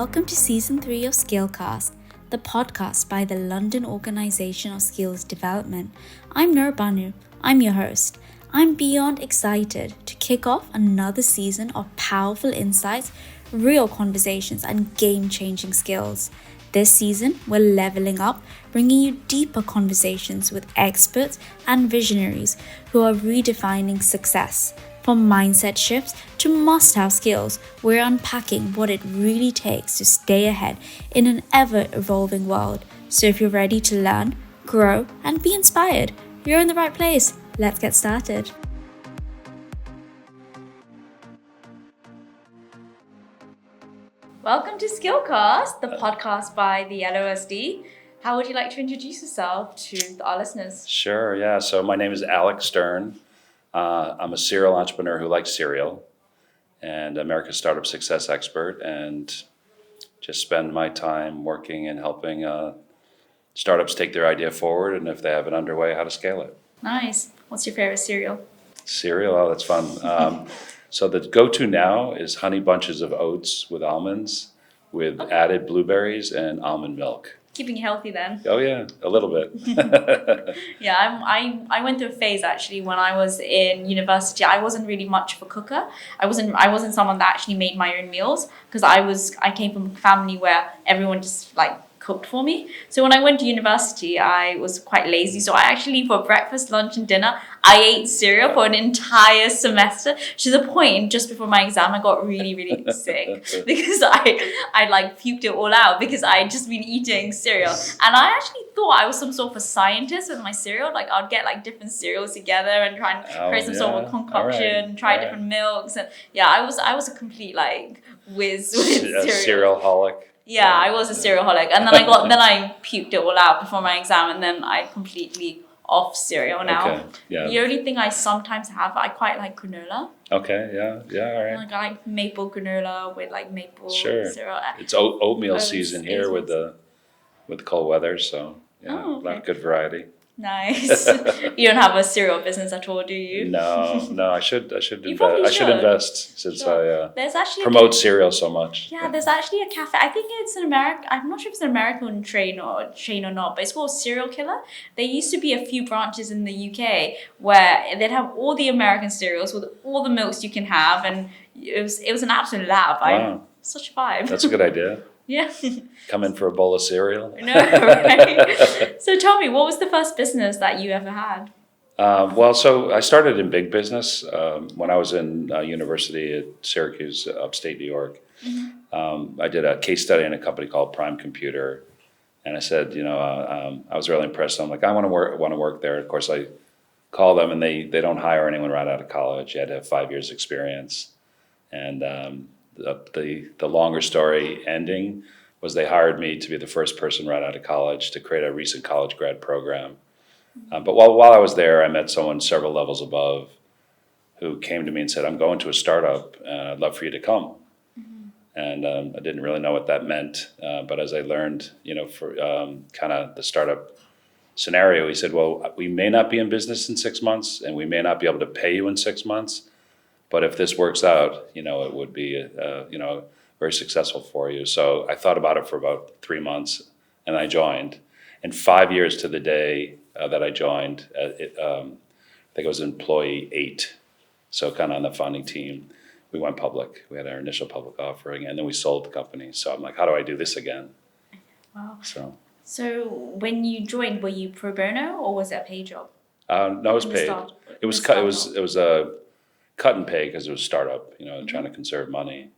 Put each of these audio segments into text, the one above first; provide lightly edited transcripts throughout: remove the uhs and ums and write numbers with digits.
Welcome to Season 3 of SkillCast, the podcast by the London Organisation of Skills Development. I'm Nurbanu, I'm your host. I'm beyond excited to kick off another season of powerful insights, real conversations, and game-changing skills. This season, we're leveling up, bringing you deeper conversations with experts and visionaries who are redefining success. From mindset shifts to must-have skills, we're unpacking what it really takes to stay ahead in an ever-evolving world. So if you're ready to learn, grow, and be inspired, you're in the right place. Let's get started. Welcome to SkillCast, the podcast by the LOSD. How would you like to introduce yourself to our listeners? Sure, yeah. So my name is Alec Stern. I'm a serial entrepreneur who likes cereal and America's startup success expert, and just spend my time working and helping startups take their idea forward, and if they have it underway, how to scale it. Nice. What's your favorite cereal? Cereal, oh, that's fun. So the go-to now is Honey Bunches of Oats with almonds, with added blueberries and almond milk. Keeping you healthy then. Oh yeah, a little bit. Yeah, I went through a phase actually when I was in university. I wasn't really much of a cooker. I wasn't someone that actually made my own meals because I came from a family where everyone just like cooked for me. So when I went to university, I was quite lazy. So I actually, for breakfast, lunch, and dinner, I ate cereal for an entire semester, to the point just before my exam I got really, really sick because I like puked it all out because I had just been eating cereal. And I actually thought I was some sort of a scientist with my cereal. Like I'd get like different cereals together and try and create some sort of concoction, try different milks. And yeah, I was a complete like whiz with cereal. Cereal-holic. Yeah, I was a cereal-holic, and then I puked it all out before my exam, and then I completely off cereal now. Okay, yeah. The only thing I sometimes have, I quite like granola. Okay, yeah, all right. Like I like maple granola with like maple cereal. It's oatmeal season here with the cold weather, so yeah, a lot of good variety. Nice. You don't have a cereal business at all, do you? No, I should You probably I should invest since I There's actually promote cereal so much. Yeah, there's actually a cafe. I think it's an American. I'm not sure if it's an American chain or not, but it's called Cereal Killer. There used to be a few branches in the UK where they'd have all the American cereals with all the milks you can have, and it was an absolute lab. Wow. Such a vibe. That's a good idea. Yeah. Come in for a bowl of cereal. No, right? So tell me, what was the first business that you ever had? So I started in big business when I was in university at Syracuse, upstate New York. Mm-hmm. I did a case study in a company called Prime Computer, and I said, I was really impressed. I'm like, I want to work there. Of course, I called them, and they don't hire anyone right out of college. You had to have 5 years experience, and the longer story ending was they hired me to be the first person right out of college to create a recent college grad program. But while I was there, I met someone several levels above who came to me and said, I'm going to a startup, and I'd love for you to come. Mm-hmm. And I didn't really know what that meant. But as I learned, for kind of the startup scenario, he said, well, we may not be in business in 6 months, and we may not be able to pay you in 6 months. But if this works out, it would be, very successful for you. So I thought about it for about 3 months, and I joined. And 5 years to the day that I joined, I think I was employee 8. So kind of on the founding team, we went public. We had our initial public offering, and then we sold the company. So I'm like, how do I do this again? Wow. So when you joined, were you pro bono or was it a paid job? No, it was paid. It was a cut and pay because it was a startup, trying to conserve money.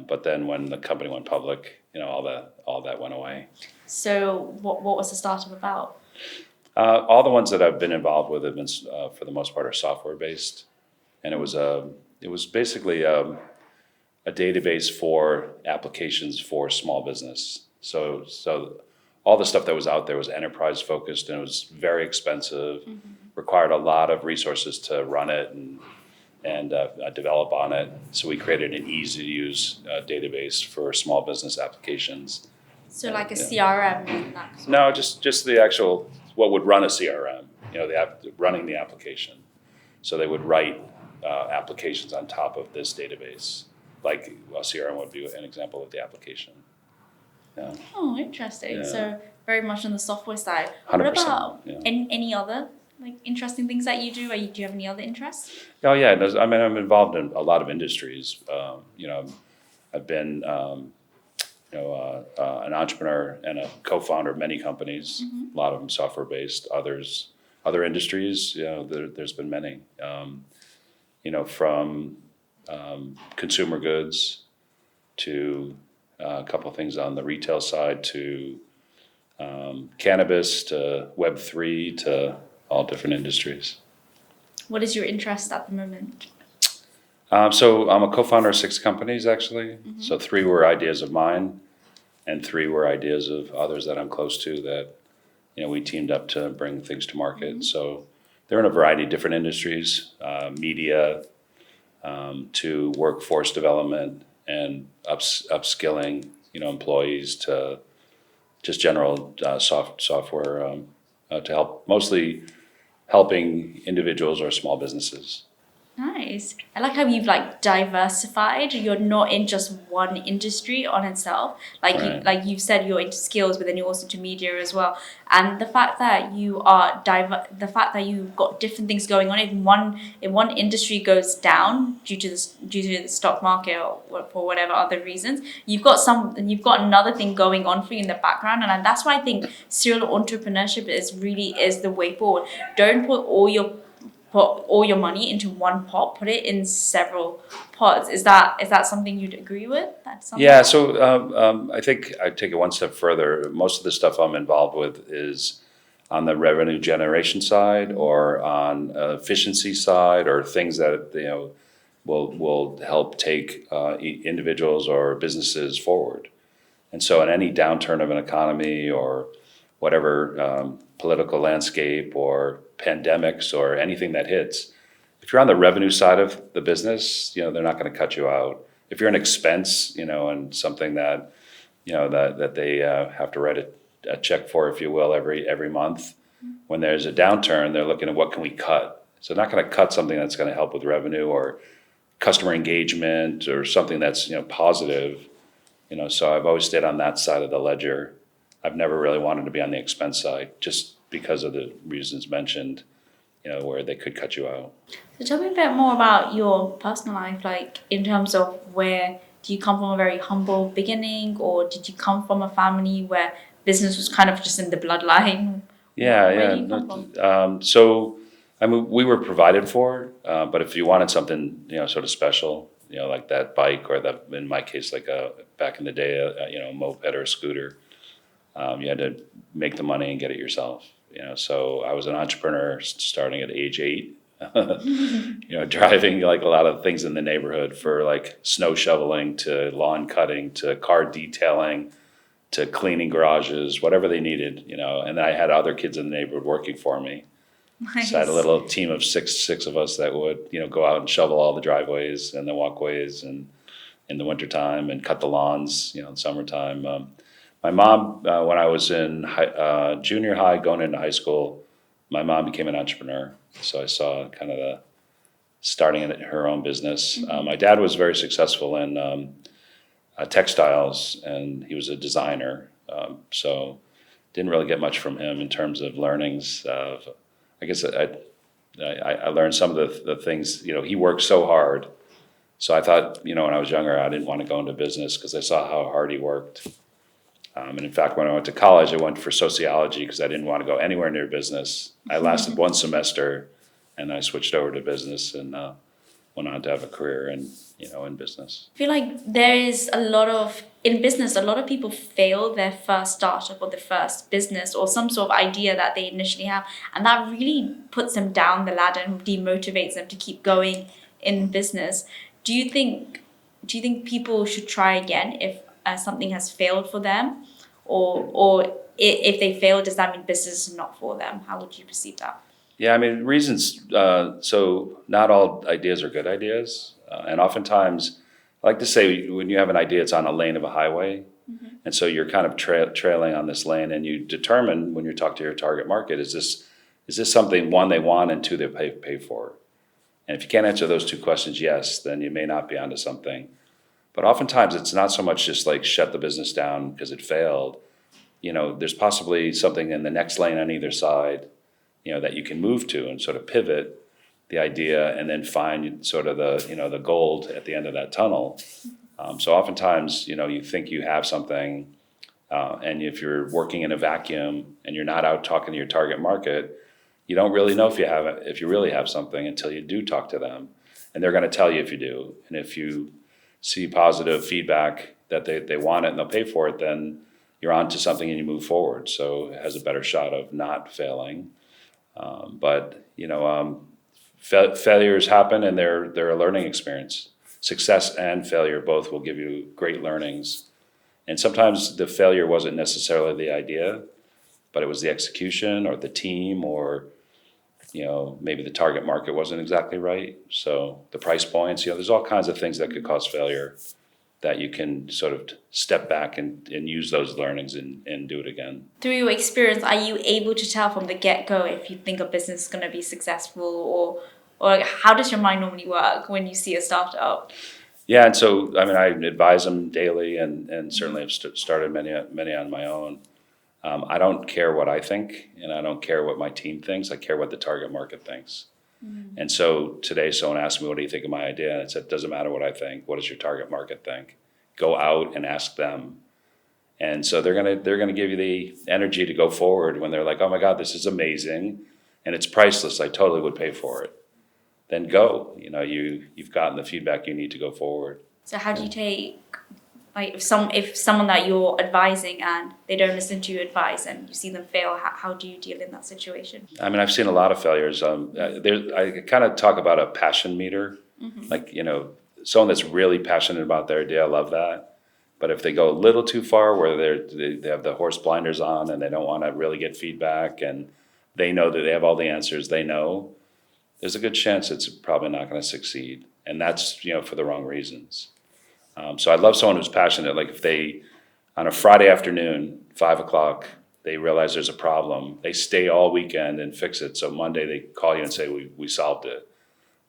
But then when the company went public, all that went away. So what was the startup about? All the ones that I've been involved with have been, for the most part, are software based, and it was basically a database for applications for small business. So all the stuff that was out there was enterprise focused, and it was very expensive, required a lot of resources to run it and develop on it. So we created an easy-to-use database for small business applications. So like a CRM? No, just the actual, what would run a CRM, running the application. So they would write applications on top of this database. like, well, CRM would be an example of the application. Yeah. Oh, interesting. Yeah. So very much on the software side. 100%. What about Yeah. any other like interesting things that you do? Do you have any other interests? Oh yeah, I mean, I'm involved in a lot of industries. I've been an entrepreneur and a co-founder of many companies. A lot of them software based. Other industries. There's been many. From consumer goods to a couple of things on the retail side to cannabis to Web3 to all different industries. What is your interest at the moment? So I'm a co-founder of 6 companies, actually. So 3 were ideas of mine, and 3 were ideas of others that I'm close to that, we teamed up to bring things to market. So they're in a variety of different industries, media, to workforce development and upskilling, employees to just general software to help, mostly helping individuals or small businesses. Nice. I like how you've like diversified. You're not in just one industry on itself. Like you've said, you're into skills, but then you're also into media as well. And the fact that you are the fact that you've got different things going on. If one industry goes down due to the stock market or for whatever other reasons, you've got another thing going on for you in the background. And that's why I think serial entrepreneurship is the way forward. Don't put all your money into one pot. Put it in several pots. Is that something you'd agree with? Yeah. So I think I take it one step further. Most of the stuff I'm involved with is on the revenue generation side or on efficiency side or things that will help take individuals or businesses forward. And so in any downturn of an economy or whatever political landscape or pandemics or anything that hits, if you're on the revenue side of the business, they're not going to cut you out. If you're an expense, and something that, that they have to write a check for, if you will, every month, when there's a downturn, they're looking at what can we cut. So they're not going to cut something that's going to help with revenue or customer engagement or something that's, positive. So I've always stayed on that side of the ledger. I've never really wanted to be on the expense side just because of the reasons mentioned, where they could cut you out. So tell me a bit more about your personal life, like in terms of where do you come from a very humble beginning, or did you come from a family where business was kind of just in the bloodline? Where do you come from? So I mean, we were provided for, but if you wanted something, sort of special, like that bike or that, in my case, like back in the day, a moped or a scooter, you had to make the money and get it yourself. So I was an entrepreneur starting at age 8, driving like a lot of things in the neighborhood for like snow shoveling to lawn cutting to car detailing to cleaning garages, whatever they needed, and then I had other kids in the neighborhood working for me. Nice. So I had a little team of six of us that would, go out and shovel all the driveways and the walkways and in the wintertime and cut the lawns, in summertime. My mom, when I was in junior high, going into high school, my mom became an entrepreneur. So I saw kind of starting her own business. My dad was very successful in textiles, and he was a designer. So didn't really get much from him in terms of learnings. I guess I learned some of the things. He worked so hard. So I thought, when I was younger, I didn't want to go into business because I saw how hard he worked. And in fact, when I went to college, I went for sociology because I didn't want to go anywhere near business. I lasted one semester, and I switched over to business and went on to have a career in business. I feel like there is in business, a lot of people fail their first startup or the first business or some sort of idea that they initially have. And that really puts them down the ladder and demotivates them to keep going in business. Do you think people should try again if something has failed for them, or if they fail, does that mean business is not for them? How would you perceive that? Yeah, I mean, reasons. So not all ideas are good ideas, and oftentimes, I like to say when you have an idea, it's on a lane of a highway, and so you're kind of trailing on this lane, and you determine when you talk to your target market, is this something, one, they want, and two, they pay for? And if you can't answer those two questions, yes, then you may not be onto something. But oftentimes it's not so much just like shut the business down because it failed. There's possibly something in the next lane on either side, that you can move to and sort of pivot the idea and then find sort of the gold at the end of that tunnel. So oftentimes, you think you have something, and if you're working in a vacuum and you're not out talking to your target market, you don't really know if you really have something until you do talk to them, and they're going to tell you if you do. And if you see positive feedback that they want it and they'll pay for it, then you're on to something and you move forward. So it has a better shot of not failing. Failures happen, and they're a learning experience. Success and failure both will give you great learnings. And sometimes the failure wasn't necessarily the idea, but it was the execution or the team, or maybe the target market wasn't exactly right. So the price points, there's all kinds of things that could cause failure that you can sort of step back and use those learnings and do it again. Through your experience, are you able to tell from the get-go if you think a business is going to be successful, or how does your mind normally work when you see a startup? Yeah, and so, I advise them daily, and certainly have started many on my own. I don't care what I think, and I don't care what my team thinks. I care what the target market thinks. And so today someone asked me, what do you think of my idea? And I said, it doesn't matter what I think. What does your target market think? Go out and ask them. And so they're gonna give you the energy to go forward when they're like, oh my God, this is amazing and it's priceless. I totally would pay for it. Then go. You've gotten the feedback you need to go forward. So how do you take, like, if someone that you're advising and they don't listen to your advice and you see them fail, how do you deal in that situation? I've seen a lot of failures. I kind of talk about a passion meter. Like, someone that's really passionate about their idea, I love that. But if they go a little too far where they have the horse blinders on and they don't want to really get feedback, and they know that they have all the answers, there's a good chance it's probably not going to succeed. And that's, for the wrong reasons. So I love someone who's passionate. Like if they, on a Friday afternoon, 5:00, they realize there's a problem, they stay all weekend and fix it. So Monday they call you and say, we solved it.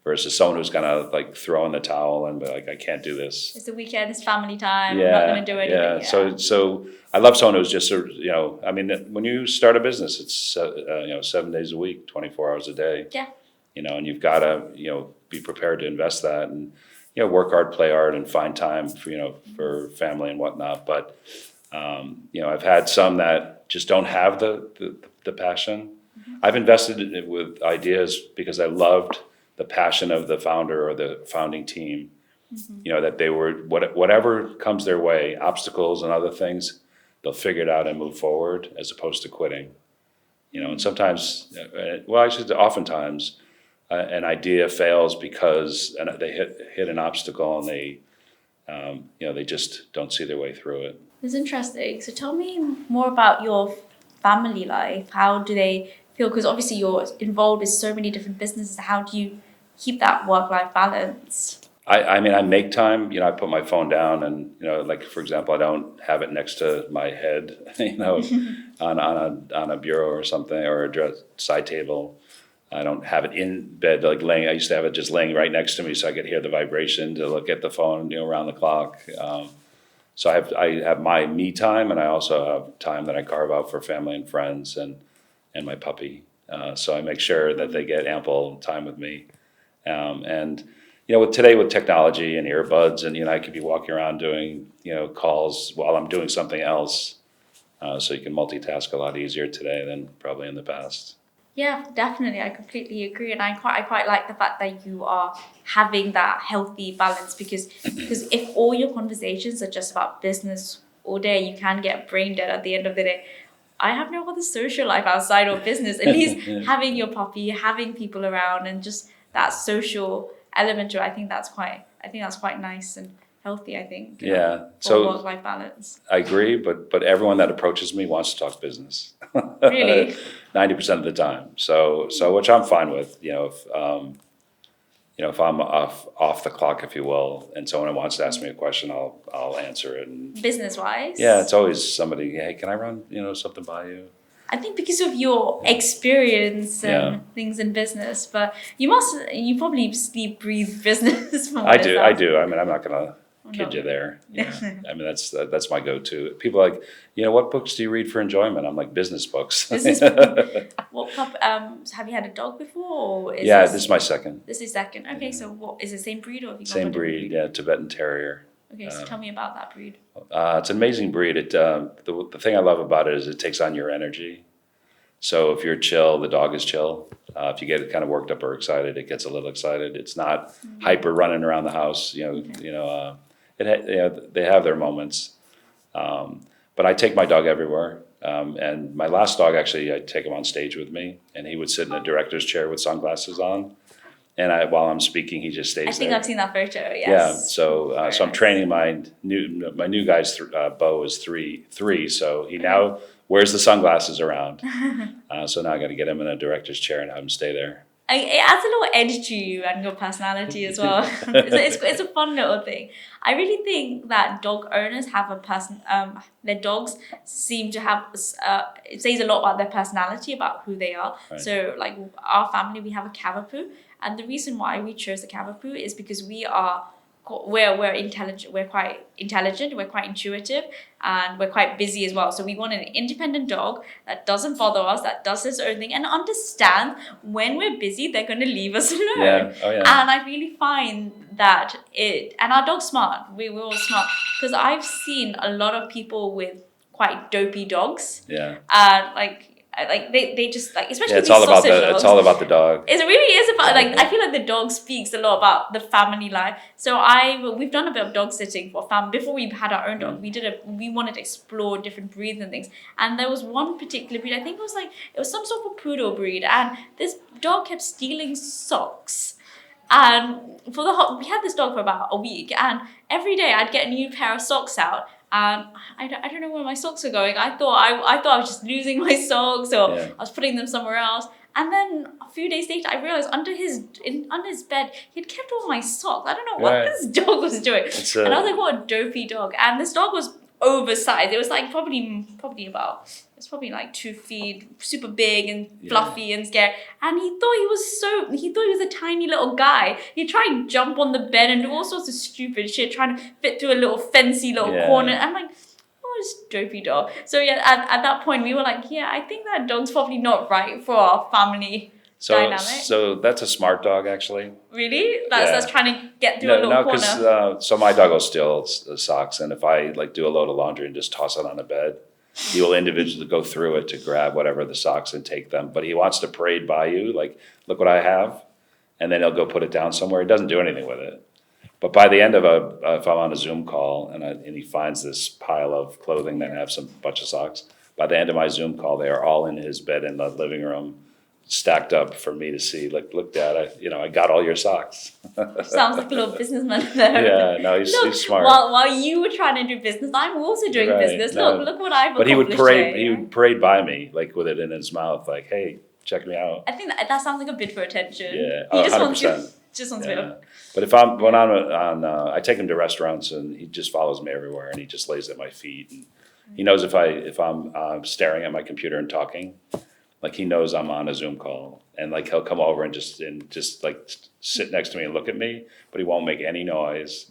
Versus someone who's gonna like throw in the towel and be like, I can't do this. It's the weekend, it's family time, I'm not gonna do anything. Yeah. So I love someone who's just, when you start a business, it's 7 days a week, 24 hours a day. Yeah. And you've got to, be prepared to invest that and, work hard, play hard, and find time for family and whatnot. But, I've had some that just don't have the passion. I've invested in it with ideas because I loved the passion of the founder or the founding team. That they were, whatever comes their way, obstacles and other things, they'll figure it out and move forward as opposed to quitting. And sometimes, oftentimes, an idea fails because they hit an obstacle and they just don't see their way through it. It's interesting. So tell me more about your family life. How do they feel? Because obviously you're involved with so many different businesses. How do you keep that work-life balance? I make time. I put my phone down, and like for example, I don't have it next to my head, on a bureau or something, or a side table. I don't have it in bed, like laying. I used to have it just laying right next to me, so I could hear the vibration to look at the phone, around the clock. So I have my me time, and I also have time that I carve out for family and friends and my puppy. So I make sure that they get ample time with me. And with technology and earbuds, and I could be walking around doing calls while I'm doing something else. So you can multitask a lot easier today than probably in the past. Yeah, definitely. I completely agree, and I quite like the fact that you are having that healthy balance because if all your conversations are just about business all day, you can get brain dead at the end of the day. I have no other social life outside of business. At least having your puppy, having people around, and just that social element to it, I think that's quite nice and healthy. I think. So work-life balance. I agree, but everyone that approaches me wants to talk business. Really. 90% of the time. So which I'm fine with. If I'm off the clock, if you will, and someone wants to ask me a question, I'll answer it. And business-wise. Yeah, it's always somebody. Hey, can I run something by you? I think because of your experience and things in business, but you probably sleep, breathe business. I do. I'm not gonna, kid you there. Yeah. I mean, that's my go-to. People are like, what books do you read for enjoyment? I'm like, business books. Business. What have you had a dog before, or this is my second. This is second. Okay, so what is it? Same breed, or have you Same breed? Yeah, Tibetan Terrier. Okay, so tell me about that breed. It's an amazing breed. The thing I love about it is it takes on your energy. So if you're chill, the dog is chill. If you get kind of worked up or excited, it gets a little excited. It's not hyper running around the house. They have their moments. But I take my dog everywhere. And my last dog, actually, I take him on stage with me, and he would sit in a director's chair with sunglasses on. And while I'm speaking, he just stays there. I think I've seen that photo. Yes. Yeah. So I'm training my new guy's Bo is three. So he now wears the sunglasses around. So now I got to get him in a director's chair and have him stay there. It adds a little edge to you and your personality as well. It's a fun little thing. I really think that dog owners have their dogs seem to have, it says a lot about their personality, about who they are. Right. So like our family, we have a Cavapoo. And the reason why we chose the Cavapoo is because we're intelligent, we're quite intelligent, we're quite intuitive, and we're quite busy as well. So we want an independent dog that doesn't bother us, that does its own thing, and understand when we're busy, they're going to leave us alone. Yeah. Oh, yeah. And I really find that and our dog's smart. We're all smart, because I've seen a lot of people with quite dopey dogs. Yeah. They just like, especially it's these all about sausage dogs. it's all about the dog. It really is about I feel like the dog speaks a lot about the family life. So we've done a bit of dog sitting for family before we had our own dog. We wanted to explore different breeds and things. And there was one particular breed, I think it was some sort of poodle breed, and this dog kept stealing socks. And we had this dog for about a week, and every day I'd get a new pair of socks out. I don't know where my socks were going. I thought I was just losing my socks, or I was putting them somewhere else. And then a few days later, I realized under his bed, he'd kept all my socks. I don't know what this dog was doing. And I was like, what a dopey dog. And this dog was oversized. It was like probably about, it's probably like 2 feet, super big and fluffy and scary. And he thought he was a tiny little guy. He tried to jump on the bed and do all sorts of stupid shit, trying to fit through a little fancy little corner. I'm like, oh, this dopey dog. So at that point we were like, I think that dog's probably not right for our family dynamic. So that's a smart dog, actually. Really? That's trying to get through a little corner? No, because so my dog will steal socks, and if I do a load of laundry and just toss it on the bed, he will individually go through it to grab whatever the socks and take them. But he wants to parade by you, like, look what I have, and then he'll go put it down somewhere. He doesn't do anything with it. But by the end of if I'm on a Zoom call and he finds this pile of clothing that have some bunch of socks, by the end of my Zoom call, they are all in his bed in the living room, stacked up for me to see. Like, look, Dad, I got all your socks. Sounds like a little businessman there. Yeah, no, he's smart. While you were trying to do business, I'm also doing business. No. Look what I've accomplished. But he would parade by me, like with it in his mouth, like, hey, check me out. I think that sounds like a bid for attention. Yeah, he just 100%. wants to. But if I take him to restaurants, and he just follows me everywhere, and he just lays at my feet, and he knows if I'm staring at my computer and talking, like, he knows I'm on a Zoom call, and like he'll come over and just like sit next to me and look at me, but he won't make any noise,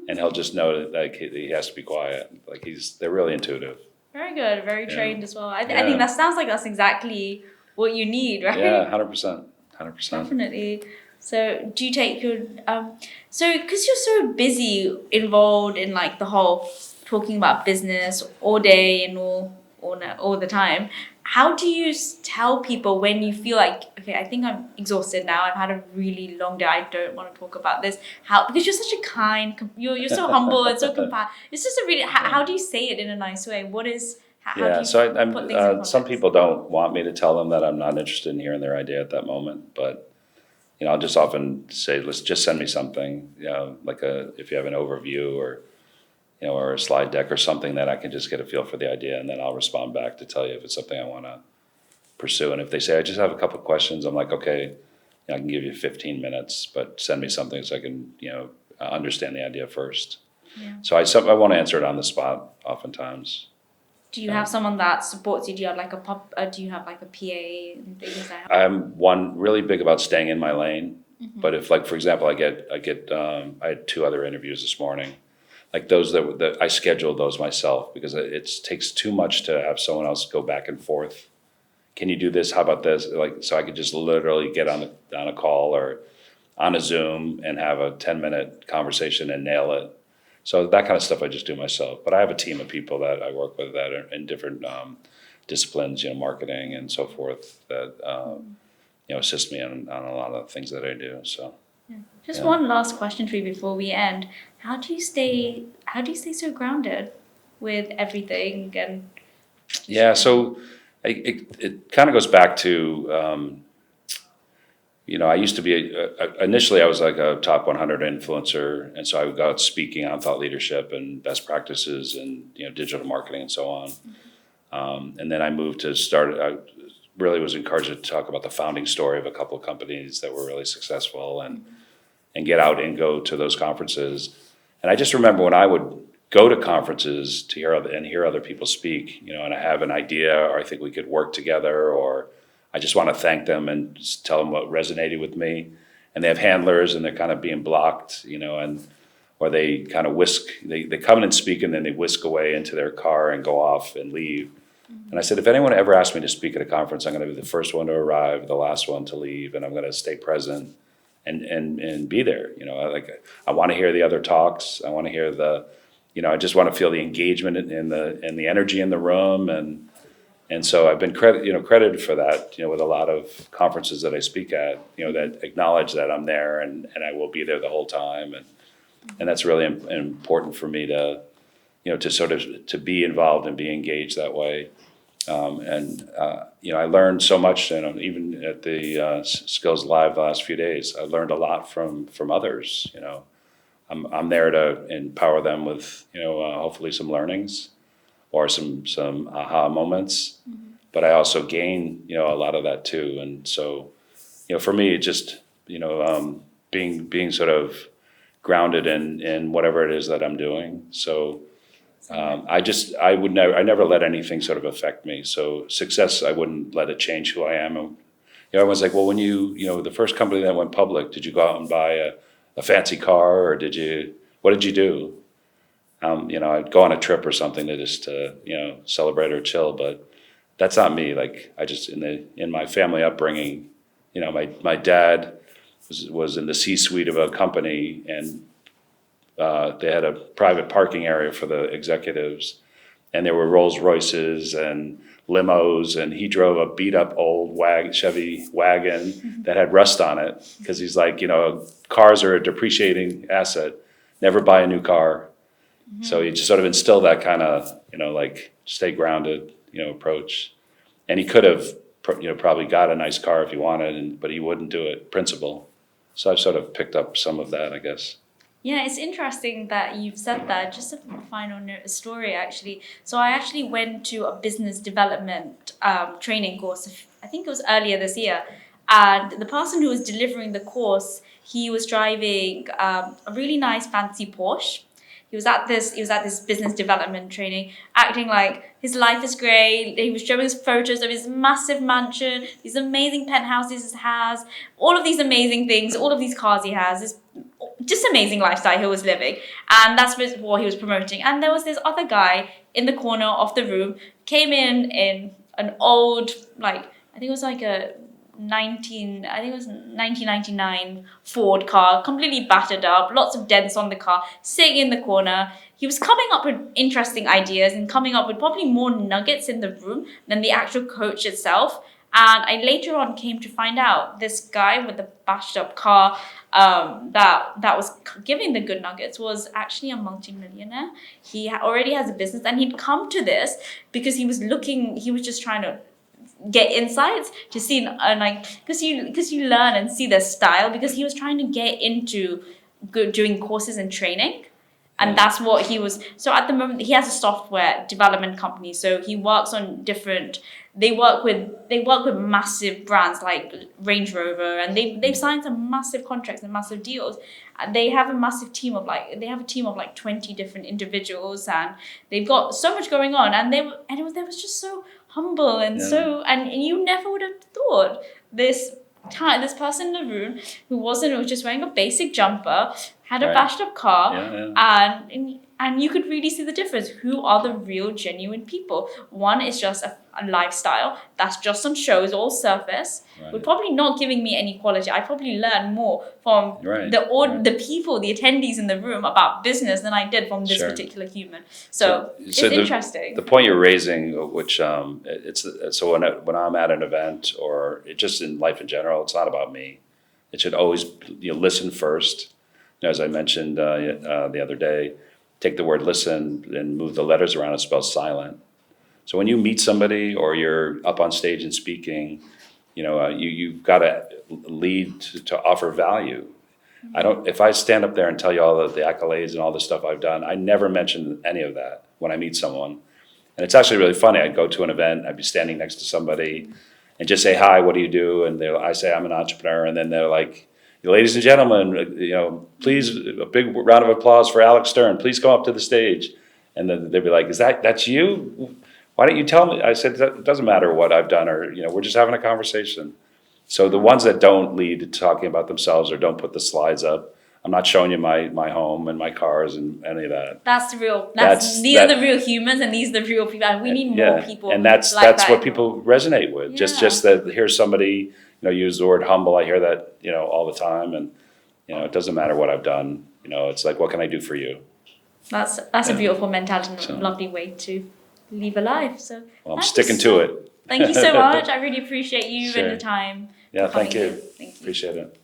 and he'll just know that like he has to be quiet. Like, they're really intuitive. Very good, very trained as well. I think that sounds like that's exactly what you need, right? Yeah, 100%. Definitely. So do you take your because you're so busy, involved in like the whole talking about business all day and all the time, how do you tell people when you feel like, okay, I think I'm exhausted now, I've had a really long day, I don't want to talk about this, because you're such a kind, you're so humble and so compassionate. It's just a really, how do you say it in a nice way? How do you put things in context? Some people don't want me to tell them that I'm not interested in hearing their idea at that moment, but I'll just often say, let's just send me something, like if you have an overview or a slide deck or something that I can just get a feel for the idea, and then I'll respond back to tell you if it's something I want to pursue. And if they say, I just have a couple of questions, I'm like, okay, I can give you 15 minutes, but send me something so I can, understand the idea first. Yeah. So I want to answer it on the spot oftentimes. Do you have someone that supports you? Do you have like a PA and things like that? I'm really big about staying in my lane. Mm-hmm. But if, like, for example, I had 2 other interviews this morning. like those that I schedule those myself because it takes too much to have someone else go back and forth. Can you do this? How about this? Like, so I could just literally get on a call or on a Zoom and have a 10-minute conversation and nail it. So that kind of stuff I just do myself. But I have a team of people that I work with that are in different disciplines, marketing and so forth, that assist me on a lot of things that I do. So. Just one last question for you before we end. How do you stay so grounded with everything and so it kind of goes back to I used to be initially I was like a top 100 influencer, and so I would go out speaking on thought leadership and best practices and digital marketing and so on. And then I moved to I really was encouraged to talk about the founding story of a couple of companies that were really successful and get out and go to those conferences. And I just remember when I would go to conferences to hear other people speak, and I have an idea, or I think we could work together, or I just want to thank them and just tell them what resonated with me. And they have handlers and they're kind of being blocked, or they kind of they come in and speak and then they whisk away into their car and go off and leave. And I said, if anyone ever asked me to speak at a conference, I'm going to be the first one to arrive, the last one to leave, and I'm going to stay present and be there. I want to hear the other talks. I want to hear I just want to feel the engagement and the energy in the room. And so I've been credited for that, with a lot of conferences that I speak at, that acknowledge that I'm there and I will be there the whole time. And that's really important for me to, to sort of to be involved and be engaged that way. I learned so much, even at the Skills Live the last few days, I learned a lot from others. I'm there to empower them with, hopefully some learnings or some aha moments, but I also gain, a lot of that too. And so, for me, it just, being sort of grounded in whatever it is that I'm doing. So, I never let anything sort of affect me. So success, I wouldn't let it change who I am. Everyone's like, well, when the first company that went public, did you go out and buy a fancy car, or what did you do? I'd go on a trip or something to just, celebrate or chill, but that's not me. Like I just, in my family upbringing, my dad was in the C-suite of a company, and they had a private parking area for the executives, and there were Rolls Royces and limos, and he drove a beat up old Chevy wagon that had rust on it, because he's like, cars are a depreciating asset. Never buy a new car. So he just sort of instilled that kind of, like stay grounded, approach. And he could have, probably got a nice car if he wanted, but he wouldn't do it. Principle. So I've sort of picked up some of that, I guess. Yeah, it's interesting that you've said that. Just a final story, actually. So I actually went to a business development training course. I think it was earlier this year. And the person who was delivering the course, he was driving a really nice fancy Porsche. He was at this business development training, acting like his life is great. He was showing us photos of his massive mansion, these amazing penthouses he has, all of these amazing things, all of these cars he has. This just amazing lifestyle he was living, and that's what he was promoting. And there was this other guy in the corner of the room, came in an old, I think it was like a 1999 Ford car, completely battered up, lots of dents on the car, sitting in the corner. He was coming up with interesting ideas and coming up with probably more nuggets in the room than the actual coach itself. And I later on came to find out this guy with the bashed up car that was giving the good nuggets was actually a multi-millionaire. He already has a business, and he'd come to this because he was just trying to get insights to see, because you learn and see their style, because he was trying to get into doing courses and training. And that's what he was. So at the moment, he has a software development company. So he works on they work with massive brands like Range Rover, and they've signed some massive contracts and massive deals. And they have a massive team of 20 different individuals, and they've got so much going on. And they was just so humble and and you never would have thought this person in the room who was just wearing a basic jumper, had a Right. bashed up car, Yeah. and you could really see the difference. Who are the real, genuine people? One is just a lifestyle that's just on shows, all surface. Right. We're probably not giving me any quality. I probably learned more from Right. the people, the attendees in the room about business than I did from this Sure. particular human. So it's the, interesting. The point you're raising, which it's so when I'm at an event or just in life in general, it's not about me. It should always listen first. As I mentioned the other day, take the word listen and move the letters around. It spells silent. So when you meet somebody or you're up on stage and speaking, you've got to lead to offer value. If I stand up there and tell you all the accolades and all the stuff I've done, I never mention any of that when I meet someone. And it's actually really funny. I'd go to an event, I'd be standing next to somebody and just say, hi, what do you do? And I say, I'm an entrepreneur. And then they're like, ladies and gentlemen, please, a big round of applause for Alec Stern. Please come up to the stage. And then they'd be like, that's you? Why don't you tell me? I said, it doesn't matter what I've done, or, we're just having a conversation. So the ones that don't lead to talking about themselves or don't put the slides up, I'm not showing you my home and my cars and any of that. That's the real. These are the real humans, and these are the real people. And we need more people. And that's what people resonate with. Yeah. Just that here's somebody, use the word humble. I hear that all the time, and it doesn't matter what I've done. It's like, what can I do for you? That's a beautiful mentality and a lovely way to live a life. So I'm sticking to it. Thank you so much. I really appreciate you Sure. and the time. Yeah, thank you. Thank you. Appreciate it.